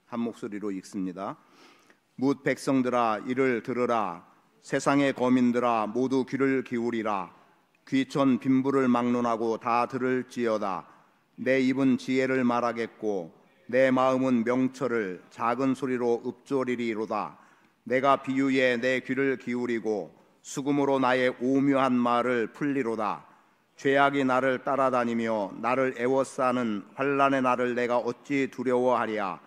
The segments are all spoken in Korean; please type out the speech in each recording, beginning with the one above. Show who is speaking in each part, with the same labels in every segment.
Speaker 1: 한 목소리로 읽습니다. 뭇 백성들아 이를 들으라. 세상의 거민들아 모두 귀를 기울이라. 귀천 빈부를 막론하고 다 들을지어다. 내 입은 지혜를 말하겠고 내 마음은 명철을 작은 소리로 읊조리리로다. 내가 비유에 내 귀를 기울이고 수금으로 나의 오묘한 말을 풀리로다. 죄악이 나를 따라다니며 나를 애워싸는 환난의 날을 내가 어찌 두려워하랴.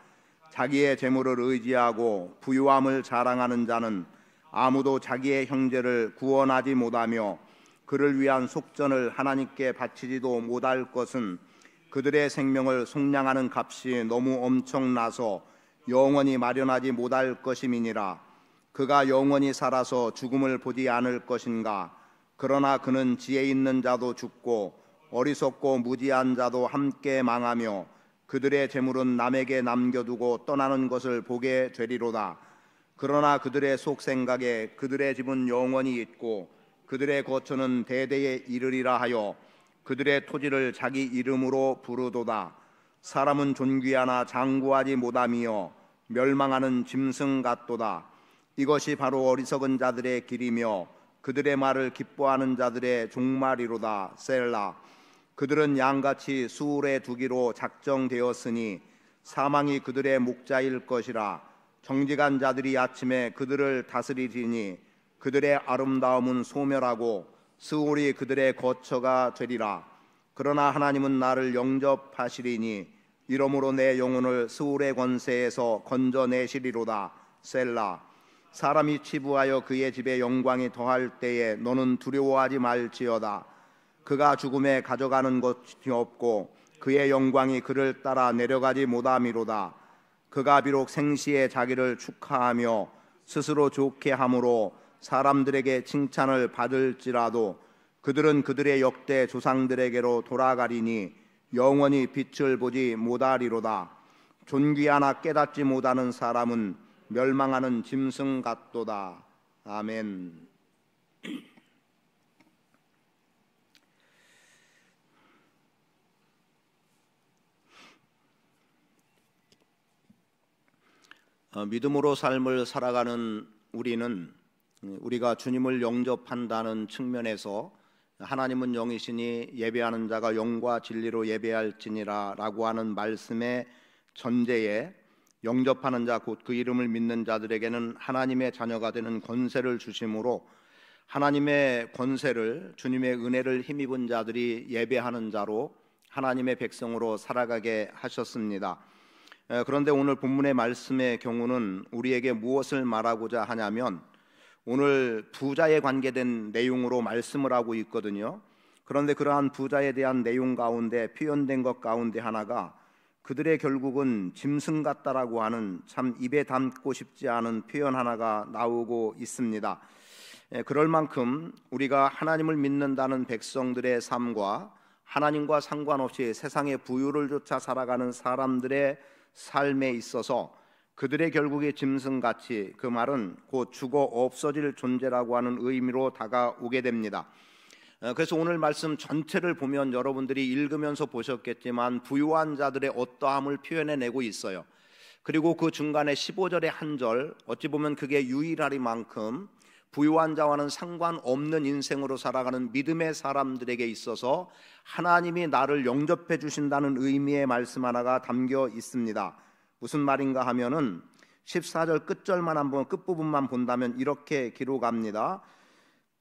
Speaker 1: 자기의 재물을 의지하고 부유함을 자랑하는 자는 아무도 자기의 형제를 구원하지 못하며 그를 위한 속전을 하나님께 바치지도 못할 것은 그들의 생명을 속량하는 값이 너무 엄청나서 영원히 마련하지 못할 것임이니라. 그가 영원히 살아서 죽음을 보지 않을 것인가. 그러나 그는 지혜 있는 자도 죽고 어리석고 무지한 자도 함께 망하며 그들의 재물은 남에게 남겨두고 떠나는 것을 보게 되리로다. 그러나 그들의 속생각에 그들의 집은 영원히 있고 그들의 거처는 대대에 이르리라 하여 그들의 토지를 자기 이름으로 부르도다. 사람은 존귀하나 장구하지 못하며 멸망하는 짐승 같도다. 이것이 바로 어리석은 자들의 길이며 그들의 말을 기뻐하는 자들의 종말이로다. 셀라. 그들은 양같이 수울에 두기로 작정되었으니 사망이 그들의 목자일 것이라. 정직한 자들이 아침에 그들을 다스리리니 그들의 아름다움은 소멸하고 스울이 그들의 거처가 되리라. 그러나 하나님은 나를 영접하시리니 이러므로 내 영혼을 스울의 권세에서 건져내시리로다. 셀라. 사람이 치부하여 그의 집에 영광이 더할 때에 너는 두려워하지 말지어다. 그가 죽음에 가져가는 것이 없고 그의 영광이 그를 따라 내려가지 못함이로다. 그가 비록 생시에 자기를 축하하며 스스로 좋게 함으로 사람들에게 칭찬을 받을지라도 그들은 그들의 역대 조상들에게로 돌아가리니 영원히 빛을 보지 못하리로다. 존귀하나 깨닫지 못하는 사람은 멸망하는 짐승 같도다. 아멘. 믿음으로 삶을 살아가는 우리가 주님을 영접한다는 측면에서 하나님은 영이시니 예배하는 자가 영과 진리로 예배할지니라 라고 하는 말씀의 전제에 영접하는 자 곧 그 이름을 믿는 자들에게는 하나님의 자녀가 되는 권세를 주심으로 하나님의 권세를 주님의 은혜를 힘입은 자들이 예배하는 자로 하나님의 백성으로 살아가게 하셨습니다. 그런데 오늘 본문의 말씀의 경우는 우리에게 무엇을 말하고자 하냐면 오늘 부자에 관계된 내용으로 말씀을 하고 있거든요. 그런데 그러한 부자에 대한 내용 가운데 표현된 것 가운데 하나가 그들의 결국은 짐승 같다라고 하는 참 입에 담고 싶지 않은 표현 하나가 나오고 있습니다. 그럴 만큼 우리가 하나님을 믿는다는 백성들의 삶과 하나님과 상관없이 세상의 부유를 쫓아 살아가는 사람들의 삶에 있어서 그들의 결국에 짐승같이, 그 말은 곧 죽어 없어질 존재라고 하는 의미로 다가오게 됩니다. 그래서 오늘 말씀 전체를 보면 여러분들이 읽으면서 보셨겠지만 부유한 자들의 어떠함을 표현해내고 있어요. 그리고 그 중간에 15절의 한 절, 어찌 보면 그게 유일하리만큼 부유한 자와는 상관없는 인생으로 살아가는 믿음의 사람들에게 있어서 하나님이 나를 영접해 주신다는 의미의 말씀 하나가 담겨 있습니다. 무슨 말인가 하면은 14절 끝절만 한번 끝부분만 본다면 이렇게 기록합니다.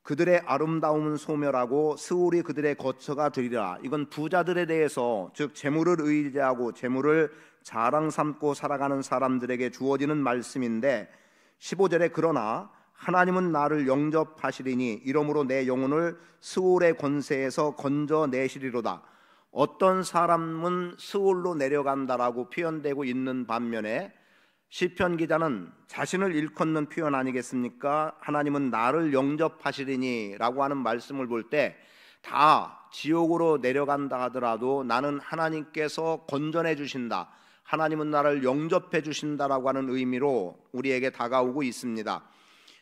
Speaker 1: 그들의 아름다움은 소멸하고 스울이 그들의 거처가 되리라. 이건 부자들에 대해서, 즉 재물을 의지하고 재물을 자랑 삼고 살아가는 사람들에게 주어지는 말씀인데 15절에 그러나 하나님은 나를 영접하시리니 이러므로 내 영혼을 스울의 권세에서 건져내시리로다. 어떤 사람은 스울로 내려간다라고 표현되고 있는 반면에 시편 기자는 자신을 일컫는 표현 아니겠습니까? 하나님은 나를 영접하시리니 라고 하는 말씀을 볼 때 다 지옥으로 내려간다 하더라도 나는 하나님께서 건져내 주신다, 하나님은 나를 영접해 주신다라고 하는 의미로 우리에게 다가오고 있습니다.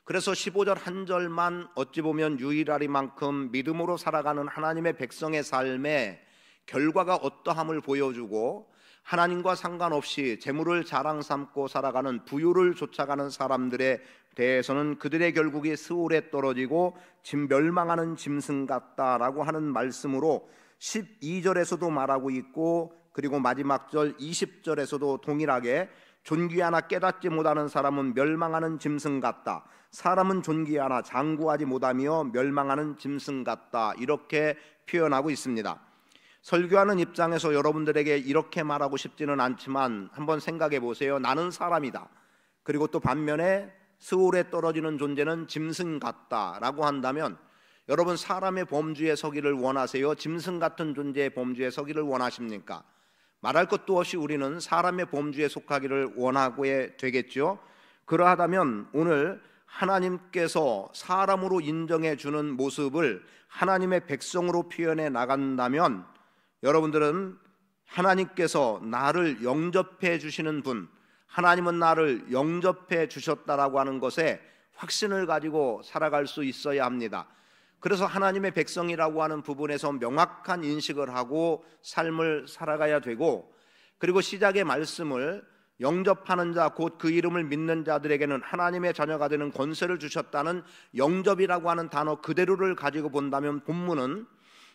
Speaker 1: 그래서 15절 한 절만 어찌 보면 유일하리만큼 믿음으로 살아가는 하나님의 백성의 삶에 결과가 어떠함을 보여주고 하나님과 상관없이 재물을 자랑 삼고 살아가는 부유를 쫓아가는 사람들에 대해서는 그들의 결국이 스올에 떨어지고 멸망하는 짐승 같다라고 하는 말씀으로 12절에서도 말하고 있고, 그리고 마지막 절 20절에서도 동일하게 존귀하나 깨닫지 못하는 사람은 멸망하는 짐승 같다, 사람은 존귀하나 장구하지 못하며 멸망하는 짐승 같다, 이렇게 표현하고 있습니다. 설교하는 입장에서 여러분들에게 이렇게 말하고 싶지는 않지만 한번 생각해 보세요. 나는 사람이다, 그리고 또 반면에 스올에 떨어지는 존재는 짐승 같다라고 한다면 여러분, 사람의 범주에 서기를 원하세요? 짐승 같은 존재의 범주에 서기를 원하십니까? 말할 것도 없이 우리는 사람의 범주에 속하기를 원하고 되겠죠. 그러하다면 오늘 하나님께서 사람으로 인정해 주는 모습을 하나님의 백성으로 표현해 나간다면 여러분들은 하나님께서 나를 영접해 주시는 분, 하나님은 나를 영접해 주셨다라고 하는 것에 확신을 가지고 살아갈 수 있어야 합니다. 그래서 하나님의 백성이라고 하는 부분에서 명확한 인식을 하고 삶을 살아가야 되고, 그리고 시작의 말씀을 영접하는 자 곧 그 이름을 믿는 자들에게는 하나님의 자녀가 되는 권세를 주셨다는 영접이라고 하는 단어 그대로를 가지고 본다면 본문은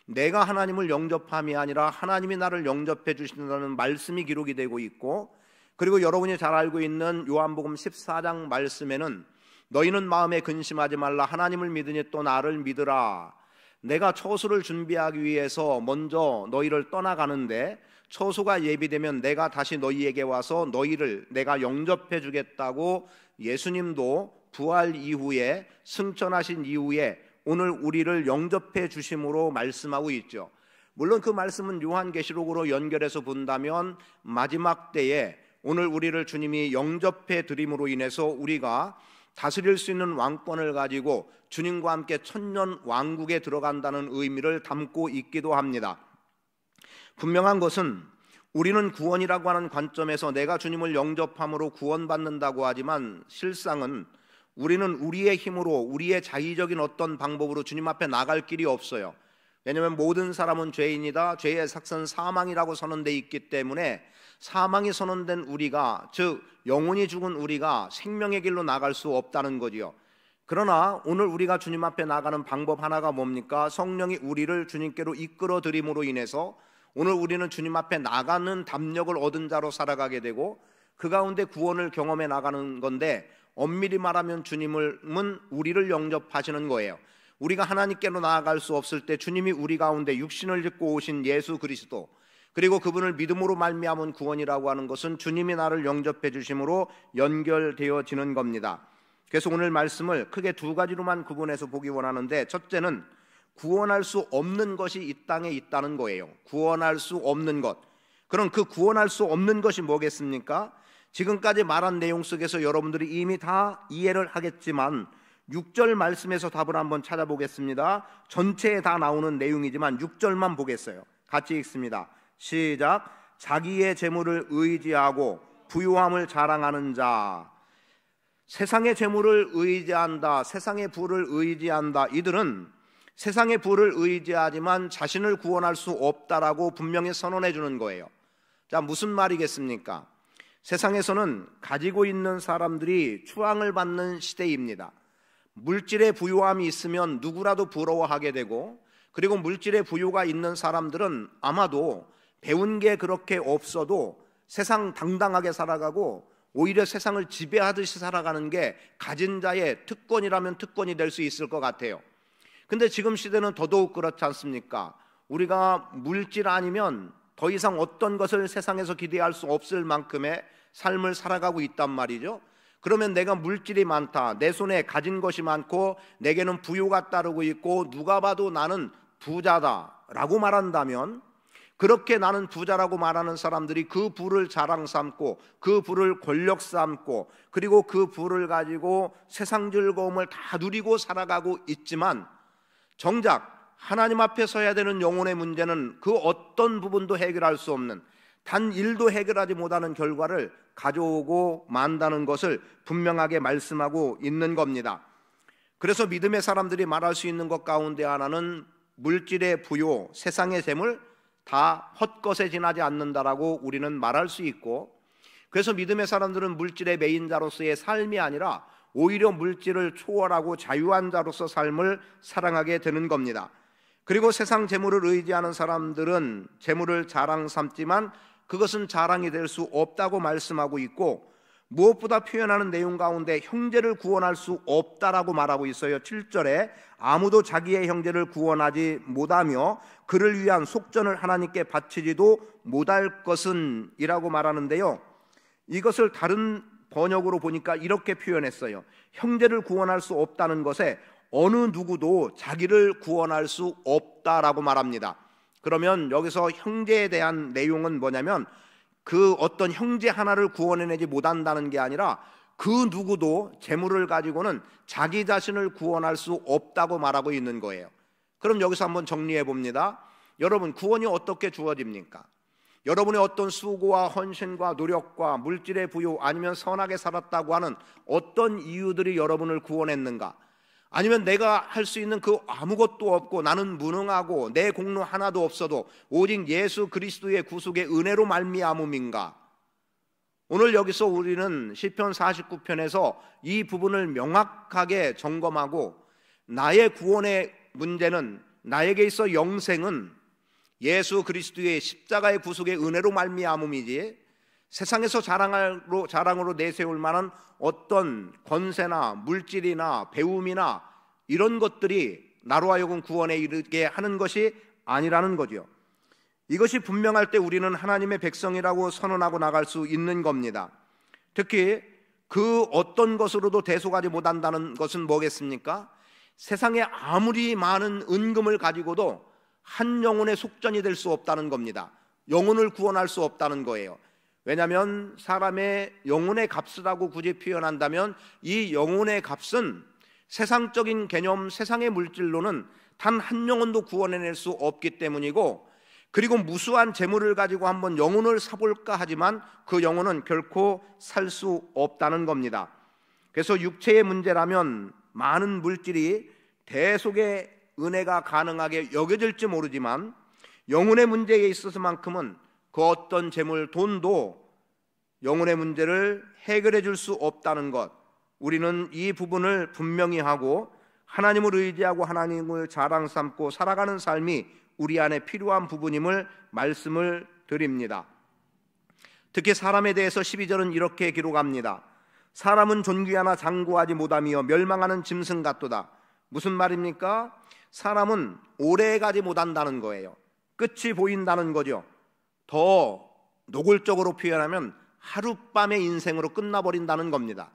Speaker 1: 내가 하나님을 영접함이 아니라 하나님이 나를 영접해 주신다는 말씀이 기록이 되고 있고, 그리고 여러분이 잘 알고 있는 요한복음 14장 말씀에는 너희는 마음에 근심하지 말라, 하나님을 믿으니 또 나를 믿으라. 내가 처소를 준비하기 위해서 먼저 너희를 떠나가는데 처소가 예비되면 내가 다시 너희에게 와서 너희를 내가 영접해 주겠다고 예수님도 부활 이후에, 승천하신 이후에 오늘 우리를 영접해 주심으로 말씀하고 있죠. 물론 그 말씀은 요한계시록으로 연결해서 본다면 마지막 때에 오늘 우리를 주님이 영접해 드림으로 인해서 우리가 다스릴 수 있는 왕권을 가지고 주님과 함께 천년 왕국에 들어간다는 의미를 담고 있기도 합니다. 분명한 것은 우리는 구원이라고 하는 관점에서 내가 주님을 영접함으로 구원받는다고 하지만 실상은 우리는 우리의 힘으로, 우리의 자의적인 어떤 방법으로 주님 앞에 나갈 길이 없어요. 왜냐하면 모든 사람은 죄인이다, 죄의 삭은 사망이라고 선언되어 있기 때문에 사망이 선언된 우리가, 즉 영혼이 죽은 우리가 생명의 길로 나갈 수 없다는 거지요. 그러나 오늘 우리가 주님 앞에 나가는 방법 하나가 뭡니까? 성령이 우리를 주님께로 이끌어 드림으로 인해서 오늘 우리는 주님 앞에 나가는 담력을 얻은 자로 살아가게 되고 그 가운데 구원을 경험해 나가는 건데, 엄밀히 말하면 주님은 우리를 영접하시는 거예요. 우리가 하나님께로 나아갈 수 없을 때 주님이 우리 가운데 육신을 입고 오신 예수 그리스도, 그리고 그분을 믿음으로 말미암은 구원이라고 하는 것은 주님이 나를 영접해 주심으로 연결되어지는 겁니다. 그래서 오늘 말씀을 크게 두 가지로만 구분해서 보기 원하는데, 첫째는 구원할 수 없는 것이 이 땅에 있다는 거예요. 구원할 수 없는 것. 그럼 그 구원할 수 없는 것이 뭐겠습니까? 지금까지 말한 내용 속에서 여러분들이 이미 다 이해를 하겠지만 6절 말씀에서 답을 한번 찾아보겠습니다. 전체에 다 나오는 내용이지만 6절만 보겠어요. 같이 읽습니다. 시작. 자기의 재물을 의지하고 부유함을 자랑하는 자. 세상의 재물을 의지한다, 세상의 부를 의지한다. 이들은 세상의 부를 의지하지만 자신을 구원할 수 없다라고 분명히 선언해 주는 거예요. 자, 무슨 말이겠습니까? 세상에서는 가지고 있는 사람들이 추앙을 받는 시대입니다. 물질의 부유함이 있으면 누구라도 부러워하게 되고, 그리고 물질의 부유가 있는 사람들은 아마도 배운 게 그렇게 없어도 세상 당당하게 살아가고 오히려 세상을 지배하듯이 살아가는 게 가진 자의 특권이라면 특권이 될 수 있을 것 같아요. 근데 지금 시대는 더더욱 그렇지 않습니까? 우리가 물질 아니면 더 이상 어떤 것을 세상에서 기대할 수 없을 만큼의 삶을 살아가고 있단 말이죠. 그러면 내가 물질이 많다, 내 손에 가진 것이 많고 내게는 부유가 따르고 있고 누가 봐도 나는 부자다라고 말한다면, 그렇게 나는 부자라고 말하는 사람들이 그 부를 자랑 삼고 그 부를 권력 삼고 그리고 그 부를 가지고 세상 즐거움을 다 누리고 살아가고 있지만, 정작 하나님 앞에 서야 되는 영혼의 문제는 그 어떤 부분도 해결할 수 없는, 단 일도 해결하지 못하는 결과를 가져오고 만다는 것을 분명하게 말씀하고 있는 겁니다. 그래서 믿음의 사람들이 말할 수 있는 것 가운데 하나는 물질의 부요, 세상의 재물, 다 헛것에 지나지 않는다라고 우리는 말할 수 있고, 그래서 믿음의 사람들은 물질의 매인자로서의 삶이 아니라 오히려 물질을 초월하고 자유한 자로서 삶을 사랑하게 되는 겁니다. 그리고 세상 재물을 의지하는 사람들은 재물을 자랑 삼지만 그것은 자랑이 될 수 없다고 말씀하고 있고, 무엇보다 표현하는 내용 가운데 형제를 구원할 수 없다라고 말하고 있어요. 7절에 아무도 자기의 형제를 구원하지 못하며 그를 위한 속전을 하나님께 바치지도 못할 것은 이라고 말하는데요, 이것을 다른 번역으로 보니까 이렇게 표현했어요. 형제를 구원할 수 없다는 것에 어느 누구도 자기를 구원할 수 없다라고 말합니다. 그러면 여기서 형제에 대한 내용은 뭐냐면, 그 어떤 형제 하나를 구원해내지 못한다는 게 아니라 그 누구도 재물을 가지고는 자기 자신을 구원할 수 없다고 말하고 있는 거예요. 그럼 여기서 한번 정리해 봅니다. 여러분, 구원이 어떻게 주어집니까? 여러분의 어떤 수고와 헌신과 노력과 물질의 부요, 아니면 선하게 살았다고 하는 어떤 이유들이 여러분을 구원했는가? 아니면 내가 할 수 있는 그 아무것도 없고 나는 무능하고 내 공로 하나도 없어도 오직 예수 그리스도의 구속의 은혜로 말미암음인가? 오늘 여기서 우리는 시편 49편에서 이 부분을 명확하게 점검하고, 나의 구원의 문제는, 나에게 있어 영생은 예수 그리스도의 십자가의 구속의 은혜로 말미암음이지, 세상에서 자랑으로 내세울 만한 어떤 권세나 물질이나 배움이나 이런 것들이 나로 하여금 구원에 이르게 하는 것이 아니라는 거죠. 이것이 분명할 때 우리는 하나님의 백성이라고 선언하고 나갈 수 있는 겁니다. 특히 그 어떤 것으로도 대속하지 못한다는 것은 뭐겠습니까? 세상에 아무리 많은 은금을 가지고도 한 영혼의 속전이 될 수 없다는 겁니다. 영혼을 구원할 수 없다는 거예요. 왜냐하면 사람의 영혼의 값이라고 굳이 표현한다면 이 영혼의 값은 세상적인 개념, 세상의 물질로는 단 한 영혼도 구원해낼 수 없기 때문이고, 그리고 무수한 재물을 가지고 한번 영혼을 사볼까 하지만 그 영혼은 결코 살 수 없다는 겁니다. 그래서 육체의 문제라면 많은 물질이 대속의 은혜가 가능하게 여겨질지 모르지만, 영혼의 문제에 있어서만큼은 그 어떤 재물, 돈도 영혼의 문제를 해결해 줄 수 없다는 것, 우리는 이 부분을 분명히 하고 하나님을 의지하고 하나님을 자랑 삼고 살아가는 삶이 우리 안에 필요한 부분임을 말씀을 드립니다. 특히 사람에 대해서 12절은 이렇게 기록합니다. 사람은 존귀하나 장구하지 못하며 멸망하는 짐승 같도다. 무슨 말입니까? 사람은 오래 가지 못한다는 거예요. 끝이 보인다는 거죠. 더 노골적으로 표현하면 하룻밤의 인생으로 끝나버린다는 겁니다.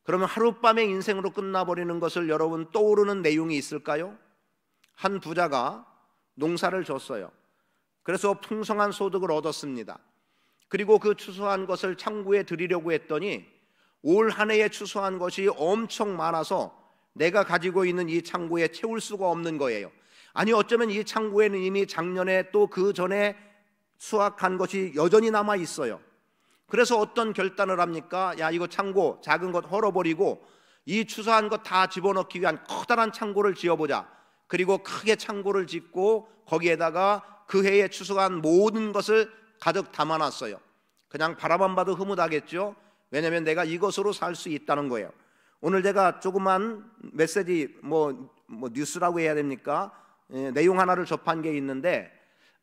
Speaker 1: 그러면 하룻밤의 인생으로 끝나버리는 것을 여러분 떠오르는 내용이 있을까요? 한 부자가 농사를 졌어요. 그래서 풍성한 소득을 얻었습니다. 그리고 그 추수한 것을 창고에 드리려고 했더니 올 한 해에 추수한 것이 엄청 많아서 내가 가지고 있는 이 창고에 채울 수가 없는 거예요. 아니, 어쩌면 이 창고에는 이미 작년에 또 그 전에 수확한 것이 여전히 남아 있어요. 그래서 어떤 결단을 합니까? 야, 이거 창고 작은 것 헐어버리고 이 추수한 것 다 집어넣기 위한 커다란 창고를 지어보자. 그리고 크게 창고를 짓고 거기에다가 그 해에 추수한 모든 것을 가득 담아놨어요. 그냥 바라만 봐도 흐뭇하겠죠. 왜냐하면 내가 이것으로 살 수 있다는 거예요. 오늘 제가 조그만 메시지 뉴스라고 해야 됩니까? 내용 하나를 접한 게 있는데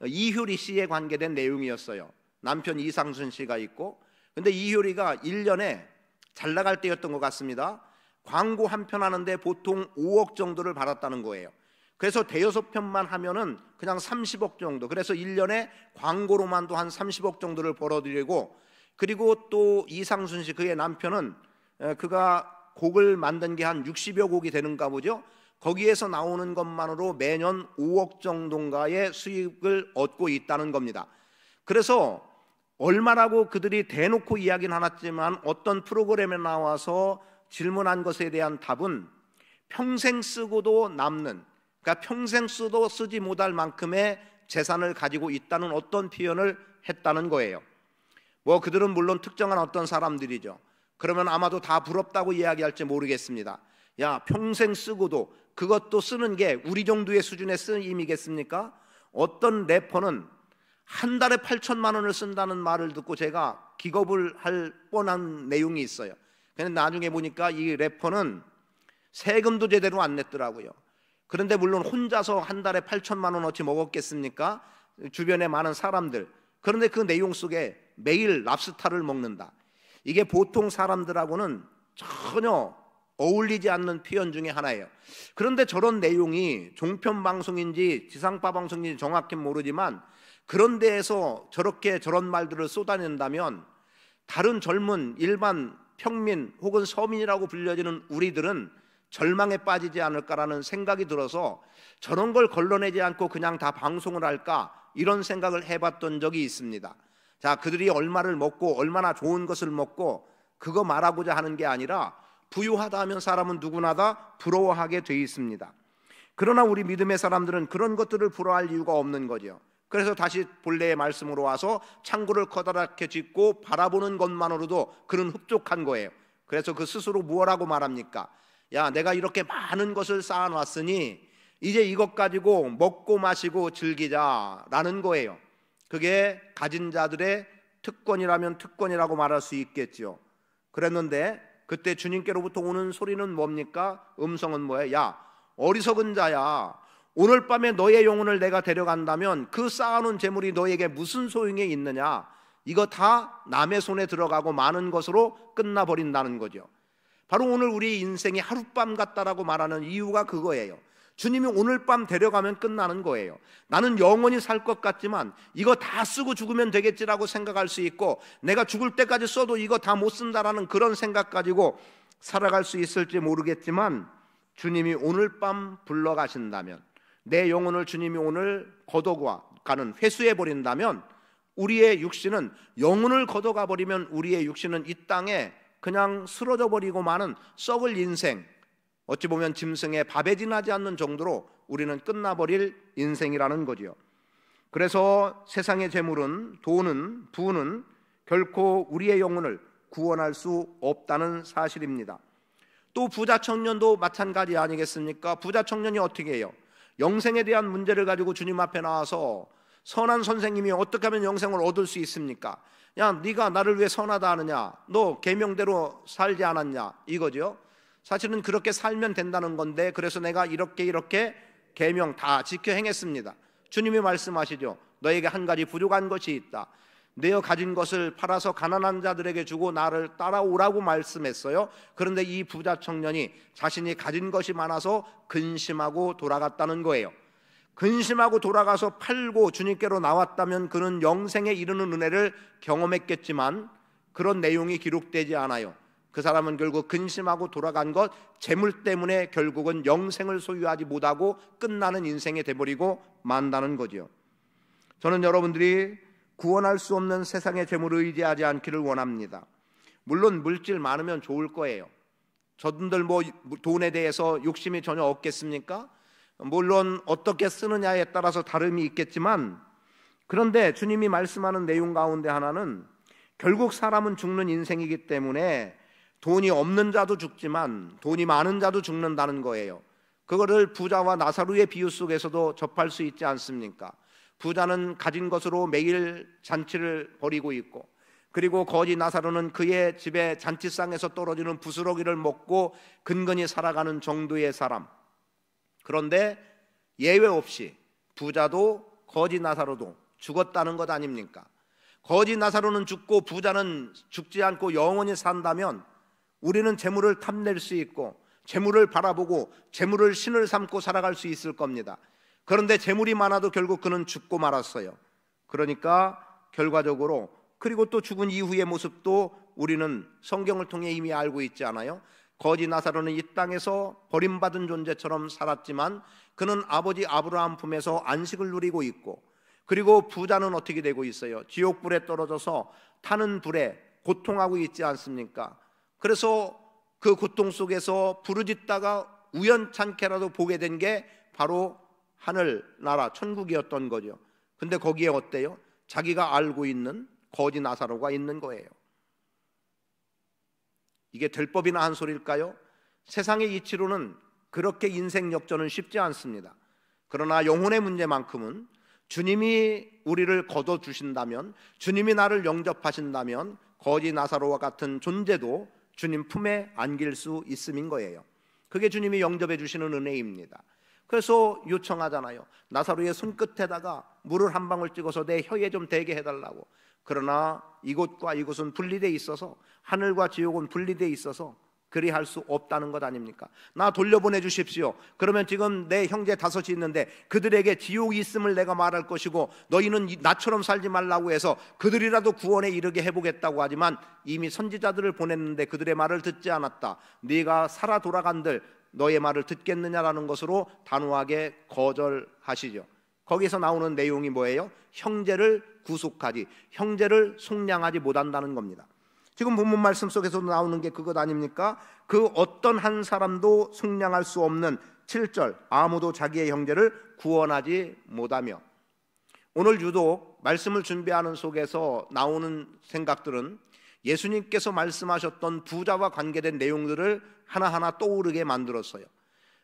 Speaker 1: 이효리 씨에 관계된 내용이었어요. 남편 이상순 씨가 있고, 근데 이효리가 1년에 잘 나갈 때였던 것 같습니다. 광고 한 편 하는데 보통 5억 정도를 받았다는 거예요. 그래서 대여섯 편만 하면은 그냥 30억 정도, 그래서 1년에 광고로만도 한 30억 정도를 벌어들이고, 그리고 또 이상순 씨 그의 남편은 그가 곡을 만든 게 한 60여 곡이 되는가 보죠. 거기에서 나오는 것만으로 매년 5억 정도인가의 수익을 얻고 있다는 겁니다. 그래서 얼마라고 그들이 대놓고 이야기는 않았지만 어떤 프로그램에 나와서 질문한 것에 대한 답은 평생 쓰고도 남는, 그러니까 평생 써도 쓰지 못할 만큼의 재산을 가지고 있다는 어떤 표현을 했다는 거예요. 그들은 물론 특정한 어떤 사람들이죠. 그러면 아마도 다 부럽다고 이야기할지 모르겠습니다. 야, 평생 쓰고도 그것도 쓰는 게 우리 정도의 수준의 쓰임이겠습니까? 어떤 래퍼는 한 달에 8천만 원을 쓴다는 말을 듣고 제가 기겁을 할 뻔한 내용이 있어요. 근데 나중에 보니까 이 래퍼는 세금도 제대로 안 냈더라고요. 그런데 물론 혼자서 한 달에 8천만 원어치 먹었겠습니까? 주변에 많은 사람들. 그런데 그 내용 속에 매일 랍스타를 먹는다. 이게 보통 사람들하고는 전혀 어울리지 않는 표현 중에 하나예요. 그런데 저런 내용이 종편 방송인지 지상파 방송인지 정확히 모르지만 그런 데에서 저런 말들을 쏟아낸다면 다른 젊은 일반 평민 혹은 서민이라고 불려지는 우리들은 절망에 빠지지 않을까라는 생각이 들어서 저런 걸 걸러내지 않고 그냥 다 방송을 할까 이런 생각을 해봤던 적이 있습니다. 자, 그들이 얼마를 먹고 얼마나 좋은 것을 먹고 그거 말하고자 하는 게 아니라 부유하다 하면 사람은 누구나 다 부러워하게 돼 있습니다. 그러나 우리 믿음의 사람들은 그런 것들을 부러워할 이유가 없는 거죠. 그래서 다시 본래의 말씀으로 와서 창고를 커다랗게 짓고 바라보는 것만으로도 그는 흡족한 거예요. 그래서 그 스스로 무엇라고 말합니까? 야, 내가 이렇게 많은 것을 쌓아놨으니 이제 이것 가지고 먹고 마시고 즐기자라는 거예요. 그게 가진 자들의 특권이라면 특권이라고 말할 수 있겠죠. 그랬는데 그때 주님께로부터 오는 소리는 뭡니까? 음성은 뭐예요? 야, 어리석은 자야, 오늘 밤에 너의 영혼을 내가 데려간다면 그 쌓아놓은 재물이 너에게 무슨 소용이 있느냐? 이거 다 남의 손에 들어가고 많은 것으로 끝나버린다는 거죠. 바로 오늘 우리 인생이 하룻밤 같다라고 말하는 이유가 그거예요. 주님이 오늘 밤 데려가면 끝나는 거예요. 나는 영원히 살 것 같지만 이거 다 쓰고 죽으면 되겠지라고 생각할 수 있고, 내가 죽을 때까지 써도 이거 다 못 쓴다라는 그런 생각 가지고 살아갈 수 있을지 모르겠지만, 주님이 오늘 밤 불러가신다면, 내 영혼을 주님이 오늘 걷어가는 회수해 버린다면, 우리의 육신은, 영혼을 걷어가 버리면 우리의 육신은 이 땅에 그냥 쓰러져 버리고 마는 썩을 인생, 어찌 보면 짐승의 밥에 지나지 않는 정도로 우리는 끝나버릴 인생이라는 거지요. 그래서 세상의 재물은, 돈은, 부는 결코 우리의 영혼을 구원할 수 없다는 사실입니다. 또 부자 청년도 마찬가지 아니겠습니까? 부자 청년이 어떻게 해요? 영생에 대한 문제를 가지고 주님 앞에 나와서, 선한 선생님이 어떻게 하면 영생을 얻을 수 있습니까? 야, 네가 나를 왜 선하다 하느냐? 너 계명대로 살지 않았냐? 이거죠. 사실은 그렇게 살면 된다는 건데, 그래서 내가 이렇게 계명 다 지켜 행했습니다. 주님이 말씀하시죠. 너에게 한 가지 부족한 것이 있다. 내어 가진 것을 팔아서 가난한 자들에게 주고 나를 따라오라고 말씀했어요. 그런데 이 부자 청년이 자신이 가진 것이 많아서 근심하고 돌아갔다는 거예요. 근심하고 돌아가서 팔고 주님께로 나왔다면 그는 영생에 이르는 은혜를 경험했겠지만, 그런 내용이 기록되지 않아요. 그 사람은 결국 근심하고 돌아간 것, 재물 때문에 결국은 영생을 소유하지 못하고 끝나는 인생이 돼버리고 만다는 거죠. 저는 여러분들이 구원할 수 없는 세상의 재물을 의지하지 않기를 원합니다. 물론 물질 많으면 좋을 거예요. 저분들 뭐 돈에 대해서 욕심이 전혀 없겠습니까? 물론 어떻게 쓰느냐에 따라서 다름이 있겠지만, 그런데 주님이 말씀하는 내용 가운데 하나는 결국 사람은 죽는 인생이기 때문에 돈이 없는 자도 죽지만 돈이 많은 자도 죽는다는 거예요. 그거를 부자와 나사로의 비유 속에서도 접할 수 있지 않습니까? 부자는 가진 것으로 매일 잔치를 벌이고 있고, 그리고 거지 나사로는 그의 집에 잔치상에서 떨어지는 부스러기를 먹고 근근히 살아가는 정도의 사람. 그런데 예외 없이 부자도 거지 나사로도 죽었다는 것 아닙니까? 거지 나사로는 죽고 부자는 죽지 않고 영원히 산다면 우리는 재물을 탐낼 수 있고 재물을 바라보고 재물을 신을 삼고 살아갈 수 있을 겁니다. 그런데 재물이 많아도 결국 그는 죽고 말았어요. 그러니까 결과적으로, 그리고 또 죽은 이후의 모습도 우리는 성경을 통해 이미 알고 있지 않아요? 거지 나사로는 이 땅에서 버림받은 존재처럼 살았지만 그는 아버지 아브라함 품에서 안식을 누리고 있고, 그리고 부자는 어떻게 되고 있어요? 지옥불에 떨어져서 타는 불에 고통하고 있지 않습니까? 그래서 그 고통 속에서 부르짖다가 우연찮게라도 보게 된 게 바로 하늘나라 천국이었던 거죠. 근데 거기에 어때요? 자기가 알고 있는 거지 나사로가 있는 거예요. 이게 될 법이나 한 소리일까요? 세상의 이치로는 그렇게 인생 역전은 쉽지 않습니다. 그러나 영혼의 문제만큼은 주님이 우리를 거둬주신다면, 주님이 나를 영접하신다면 거지 나사로와 같은 존재도 주님 품에 안길 수 있음인 거예요. 그게 주님이 영접해 주시는 은혜입니다. 그래서 요청하잖아요. 나사로의 손끝에다가 물을 한 방울 찍어서 내 혀에 좀 대게 해달라고. 그러나 이곳과 이곳은 분리되어 있어서, 하늘과 지옥은 분리되어 있어서 그리할 수 없다는 것 아닙니까? 나 돌려보내 주십시오. 그러면 지금 내 형제 5이 있는데 그들에게 지옥이 있음을 내가 말할 것이고, 너희는 나처럼 살지 말라고 해서 그들이라도 구원에 이르게 해보겠다고 하지만 이미 선지자들을 보냈는데 그들의 말을 듣지 않았다. 네가 살아 돌아간들 너의 말을 듣겠느냐라는 것으로 단호하게 거절하시죠. 거기서 나오는 내용이 뭐예요? 형제를 구속하지, 형제를 속량하지 못한다는 겁니다. 지금 본문 말씀 속에서 나오는 게 그것 아닙니까? 그 어떤 한 사람도 속량할 수 없는 7절, 아무도 자기의 형제를 구원하지 못하며. 오늘 유독 말씀을 준비하는 속에서 나오는 생각들은 예수님께서 말씀하셨던 부자와 관계된 내용들을 하나하나 떠오르게 만들었어요.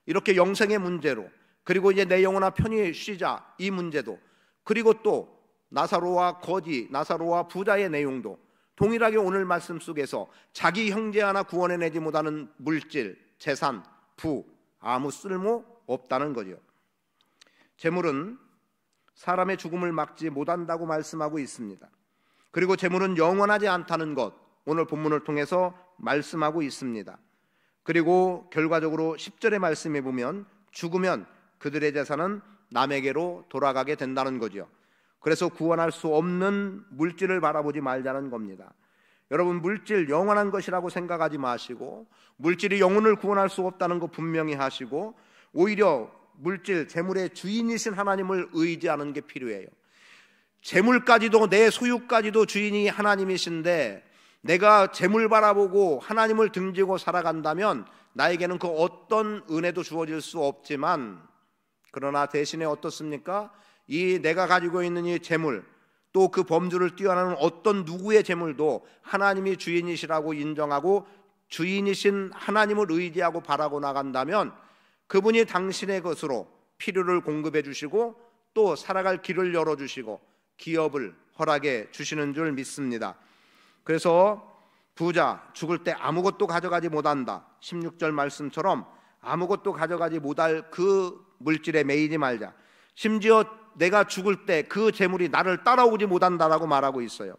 Speaker 1: 이렇게 영생의 문제로, 그리고 이제 내 영혼아 편히 쉬자 이 문제도, 그리고 또 나사로와 거지, 나사로와 부자의 내용도 동일하게 오늘 말씀 속에서 자기 형제 하나 구원해내지 못하는 물질, 재산, 부, 아무 쓸모 없다는 거죠. 재물은 사람의 죽음을 막지 못한다고 말씀하고 있습니다. 그리고 재물은 영원하지 않다는 것, 오늘 본문을 통해서 말씀하고 있습니다. 그리고 결과적으로 10절의 말씀에 보면 죽으면 그들의 재산은 남에게로 돌아가게 된다는 거죠. 그래서 구원할 수 없는 물질을 바라보지 말자는 겁니다. 여러분, 물질 영원한 것이라고 생각하지 마시고, 물질이 영혼을 구원할 수 없다는 거 분명히 하시고, 오히려 물질, 재물의 주인이신 하나님을 의지하는 게 필요해요. 재물까지도, 내 소유까지도 주인이 하나님이신데 내가 재물 바라보고 하나님을 등지고 살아간다면 나에게는 그 어떤 은혜도 주어질 수 없지만, 그러나 대신에 어떻습니까? 이 내가 가지고 있는 이 재물, 또 그 범주를 뛰어나는 어떤 누구의 재물도 하나님이 주인이시라고 인정하고 주인이신 하나님을 의지하고 바라고 나간다면 그분이 당신의 것으로 필요를 공급해 주시고 또 살아갈 길을 열어주시고 기업을 허락해 주시는 줄 믿습니다. 그래서 부자, 죽을 때 아무것도 가져가지 못한다, 16절 말씀처럼 아무것도 가져가지 못할 그 물질에 매이지 말자. 심지어 내가 죽을 때 그 재물이 나를 따라오지 못한다라고 말하고 있어요.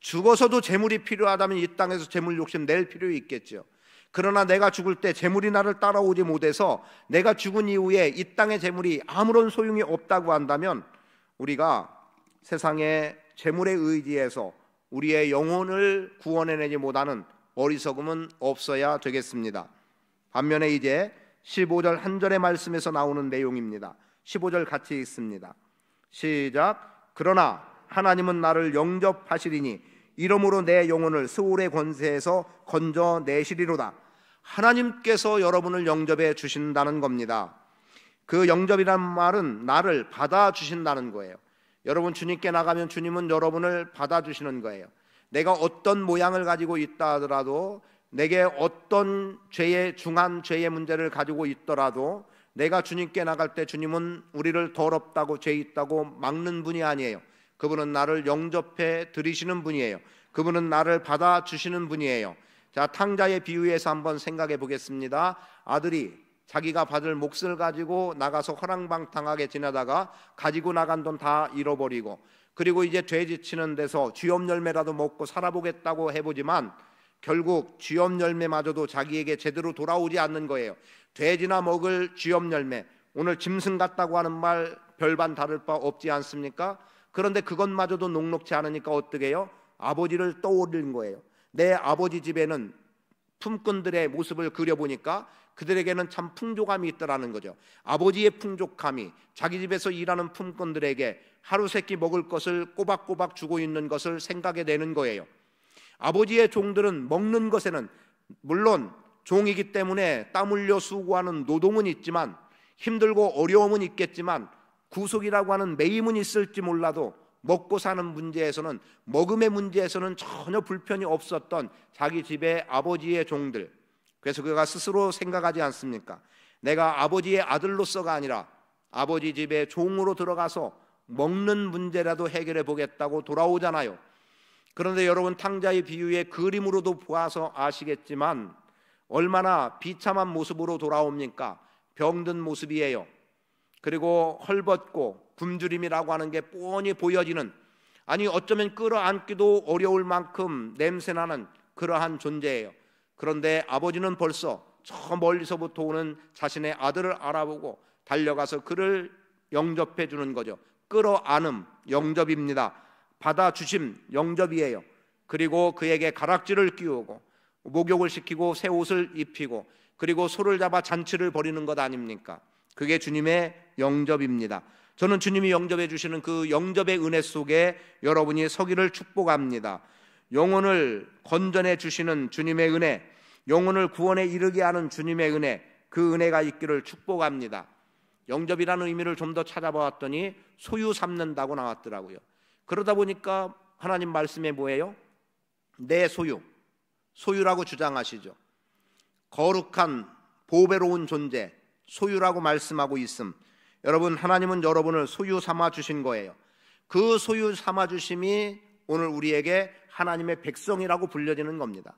Speaker 1: 죽어서도 재물이 필요하다면 이 땅에서 재물 욕심 낼 필요 있겠죠. 그러나 내가 죽을 때 재물이 나를 따라오지 못해서 내가 죽은 이후에 이 땅의 재물이 아무런 소용이 없다고 한다면 우리가 세상의 재물에 의지해서 우리의 영혼을 구원해내지 못하는 어리석음은 없어야 되겠습니다. 반면에 이제 15절 한 절의 말씀에서 나오는 내용입니다. 15절 같이 읽습니다. 시작. 그러나 하나님은 나를 영접하시리니 이러므로 내 영혼을 스올의 권세에서 건져내시리로다. 하나님께서 여러분을 영접해 주신다는 겁니다. 그 영접이란 말은 나를 받아주신다는 거예요. 여러분 주님께 나가면 주님은 여러분을 받아주시는 거예요. 내가 어떤 모양을 가지고 있다 하더라도, 내게 어떤 죄의 중한 죄의 문제를 가지고 있더라도 내가 주님께 나갈 때 주님은 우리를 더럽다고 죄 있다고 막는 분이 아니에요. 그분은 나를 영접해 드리시는 분이에요. 그분은 나를 받아주시는 분이에요. 자, 탕자의 비유에서 한번 생각해 보겠습니다. 아들이 자기가 받을 몫을 가지고 나가서 허랑방탕하게 지나다가 가지고 나간 돈 다 잃어버리고, 그리고 이제 돼지 치는 데서 쥐엄 열매라도 먹고 살아보겠다고 해보지만 결국 쥐엄 열매마저도 자기에게 제대로 돌아오지 않는 거예요. 돼지나 먹을 쥐엄 열매, 오늘 짐승 같다고 하는 말 별반 다를 바 없지 않습니까? 그런데 그것마저도 녹록지 않으니까 어떻게 해요? 아버지를 떠올린 거예요. 내 아버지 집에는 품꾼들의 모습을 그려보니까 그들에게는 참 풍족함이 있더라는 거죠. 아버지의 풍족함이 자기 집에서 일하는 품꾼들에게 하루 세끼 먹을 것을 꼬박꼬박 주고 있는 것을 생각해 내는 거예요. 아버지의 종들은 먹는 것에는 물론 종이기 때문에 땀 흘려 수고하는 노동은 있지만, 힘들고 어려움은 있겠지만 구속이라고 하는 매임은 있을지 몰라도 먹고 사는 문제에서는, 먹음의 문제에서는 전혀 불편이 없었던 자기 집의 아버지의 종들. 그래서 그가 스스로 생각하지 않습니까? 내가 아버지의 아들로서가 아니라 아버지 집에 종으로 들어가서 먹는 문제라도 해결해 보겠다고 돌아오잖아요. 그런데 여러분, 탕자의 비유의 그림으로도 보아서 아시겠지만 얼마나 비참한 모습으로 돌아옵니까? 병든 모습이에요. 그리고 헐벗고 굶주림이라고 하는 게 뻔히 보여지는, 아니 어쩌면 끌어안기도 어려울 만큼 냄새나는 그러한 존재예요. 그런데 아버지는 벌써 저 멀리서부터 오는 자신의 아들을 알아보고 달려가서 그를 영접해 주는 거죠. 끌어안음, 영접입니다. 받아주심, 영접이에요. 그리고 그에게 가락지를 끼우고 목욕을 시키고 새 옷을 입히고 그리고 소를 잡아 잔치를 벌이는 것 아닙니까? 그게 주님의 영접입니다. 저는 주님이 영접해 주시는 그 영접의 은혜 속에 여러분이 서기를 축복합니다. 영혼을 건전해 주시는 주님의 은혜, 영혼을 구원에 이르게 하는 주님의 은혜, 그 은혜가 있기를 축복합니다. 영접이라는 의미를 좀 더 찾아보았더니 소유 삼는다고 나왔더라고요. 그러다 보니까 하나님 말씀에 뭐예요? 내 소유, 소유라고 주장하시죠. 거룩한 보배로운 존재, 소유라고 말씀하고 있음. 여러분, 하나님은 여러분을 소유 삼아 주신 거예요. 그 소유 삼아 주심이 오늘 우리에게 하나님의 백성이라고 불려지는 겁니다.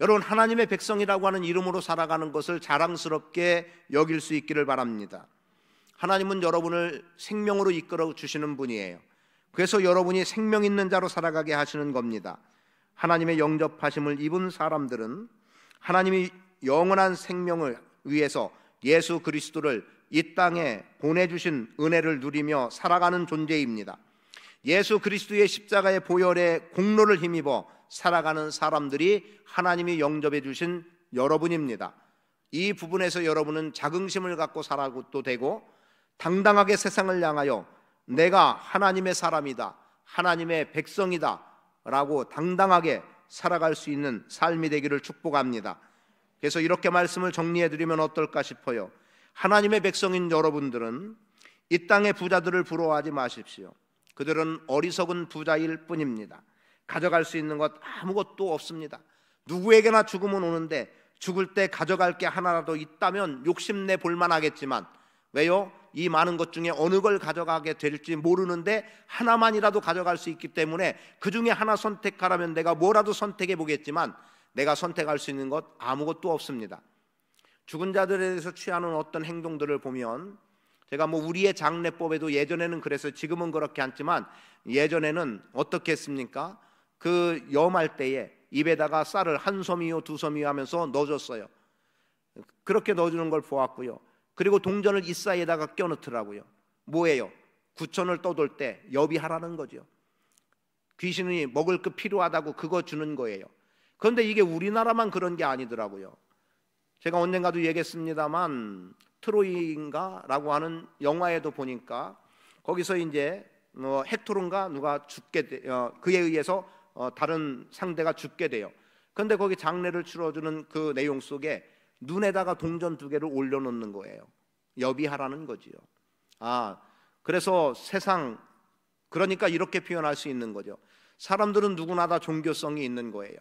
Speaker 1: 여러분, 하나님의 백성이라고 하는 이름으로 살아가는 것을 자랑스럽게 여길 수 있기를 바랍니다. 하나님은 여러분을 생명으로 이끌어 주시는 분이에요. 그래서 여러분이 생명 있는 자로 살아가게 하시는 겁니다. 하나님의 영접하심을 입은 사람들은 하나님이 영원한 생명을 위해서 예수 그리스도를 이 땅에 보내주신 은혜를 누리며 살아가는 존재입니다. 예수 그리스도의 십자가의 보혈의 공로를 힘입어 살아가는 사람들이 하나님이 영접해 주신 여러분입니다. 이 부분에서 여러분은 자긍심을 갖고 살아도 되고 당당하게 세상을 향하여 내가 하나님의 사람이다, 하나님의 백성이다 라고 당당하게 살아갈 수 있는 삶이 되기를 축복합니다. 그래서 이렇게 말씀을 정리해드리면 어떨까 싶어요. 하나님의 백성인 여러분들은 이 땅의 부자들을 부러워하지 마십시오. 그들은 어리석은 부자일 뿐입니다. 가져갈 수 있는 것 아무것도 없습니다. 누구에게나 죽음은 오는데 죽을 때 가져갈 게 하나라도 있다면 욕심내 볼만하겠지만, 왜요? 이 많은 것 중에 어느 걸 가져가게 될지 모르는데 하나만이라도 가져갈 수 있기 때문에 그 중에 하나 선택하라면 내가 뭐라도 선택해 보겠지만 내가 선택할 수 있는 것 아무것도 없습니다. 죽은 자들에 대해서 취하는 어떤 행동들을 보면, 제가 우리의 장례법에도 예전에는 그래서 지금은 그렇게 않지만 예전에는 어떻게 했습니까? 그 염할 때에 입에다가 쌀을 한 소미요 두 소미요 하면서 넣어줬어요. 그렇게 넣어주는 걸 보았고요. 그리고 동전을 이 사이에다가 껴넣더라고요. 뭐예요? 구천을 떠돌 때 여비하라는 거죠. 귀신이 먹을 거 필요하다고 그거 주는 거예요. 그런데 이게 우리나라만 그런 게 아니더라고요. 제가 언젠가도 얘기했습니다만 트로이인가라고 하는 영화에도 보니까 거기서 이제 헥토르인가 누가 죽게 그에 의해서 다른 상대가 죽게 돼요. 그런데 거기 장례를 치러주는 그 내용 속에 눈에다가 동전 2개를 올려놓는 거예요. 여비하라는 거지요. 그래서 세상, 그러니까 이렇게 표현할 수 있는 거죠. 사람들은 누구나 다 종교성이 있는 거예요.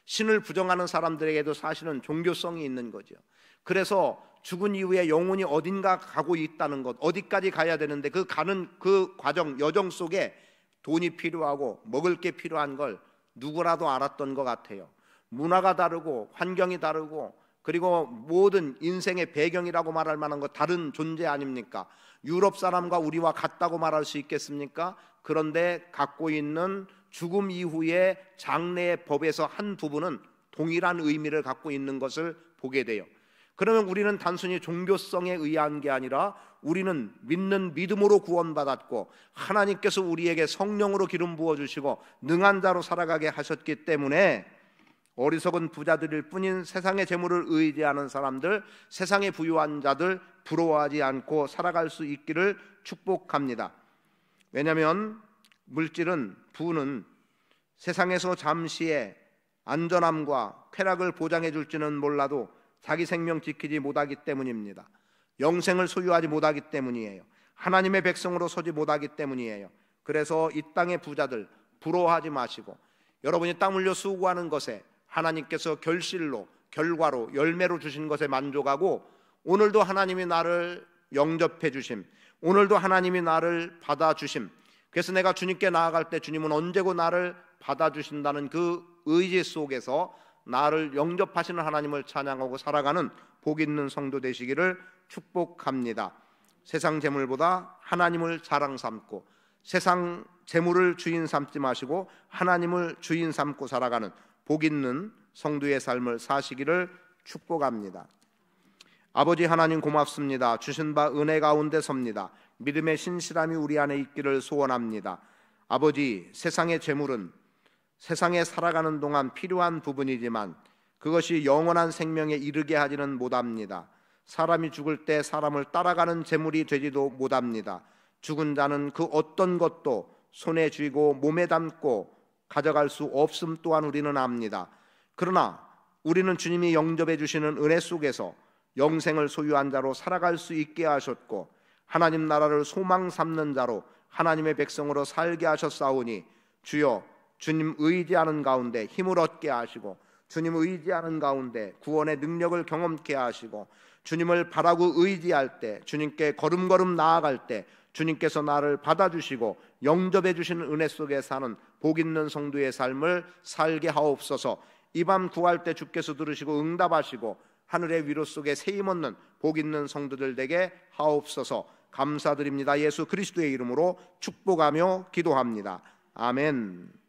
Speaker 1: 신을 부정하는 사람들에게도 사실은 종교성이 있는 거죠. 그래서 죽은 이후에 영혼이 어딘가 가고 있다는 것, 어디까지 가야 되는데 그 가는 그 과정, 여정 속에 돈이 필요하고 먹을 게 필요한 걸 누구라도 알았던 것 같아요. 문화가 다르고 환경이 다르고 그리고 모든 인생의 배경이라고 말할 만한 것 다른 존재 아닙니까? 유럽 사람과 우리와 같다고 말할 수 있겠습니까? 그런데 갖고 있는 죽음 이후의 장래의 법에서 한 부분은 동일한 의미를 갖고 있는 것을 보게 돼요. 그러면 우리는 단순히 종교성에 의한 게 아니라 우리는 믿는 믿음으로 구원받았고 하나님께서 우리에게 성령으로 기름 부어주시고 능한 자로 살아가게 하셨기 때문에 어리석은 부자들일 뿐인 세상의 재물을 의지하는 사람들, 세상의 부유한 자들 부러워하지 않고 살아갈 수 있기를 축복합니다. 왜냐하면 물질은, 부는 세상에서 잠시의 안전함과 쾌락을 보장해 줄지는 몰라도 자기 생명 지키지 못하기 때문입니다. 영생을 소유하지 못하기 때문이에요. 하나님의 백성으로 서지 못하기 때문이에요. 그래서 이 땅의 부자들 부러워하지 마시고 여러분이 땀 흘려 수고하는 것에 하나님께서 결실로, 결과로, 열매로 주신 것에 만족하고 오늘도 하나님이 나를 영접해 주심, 오늘도 하나님이 나를 받아주심. 그래서 내가 주님께 나아갈 때 주님은 언제고 나를 받아주신다는 그 의지 속에서 나를 영접하시는 하나님을 찬양하고 살아가는 복 있는 성도 되시기를 축복합니다. 세상 재물보다 하나님을 자랑 삼고 세상 재물을 주인 삼지 마시고 하나님을 주인 삼고 살아가는 복 있는 성도의 삶을 사시기를 축복합니다. 아버지 하나님 고맙습니다. 주신 바 은혜 가운데 섭니다. 믿음의 신실함이 우리 안에 있기를 소원합니다. 아버지, 세상의 재물은 세상에 살아가는 동안 필요한 부분이지만 그것이 영원한 생명에 이르게 하지는 못합니다. 사람이 죽을 때 사람을 따라가는 재물이 되지도 못합니다. 죽은 자는 그 어떤 것도 손에 쥐고 몸에 담고 가져갈 수 없음 또한 우리는 압니다. 그러나 우리는 주님이 영접해 주시는 은혜 속에서 영생을 소유한 자로 살아갈 수 있게 하셨고 하나님 나라를 소망 삼는 자로 하나님의 백성으로 살게 하셨사오니 주여, 주님 의지하는 가운데 힘을 얻게 하시고 주님 의지하는 가운데 구원의 능력을 경험케 하시고 주님을 바라고 의지할 때, 주님께 걸음걸음 나아갈 때 주님께서 나를 받아주시고 영접해 주시는 은혜 속에 사는 복 있는 성도의 삶을 살게 하옵소서. 이 밤 구할 때 주께서 들으시고 응답하시고 하늘의 위로 속에 새 힘 얻는 복 있는 성도들 되게 하옵소서. 감사드립니다. 예수 그리스도의 이름으로 축복하며 기도합니다. 아멘.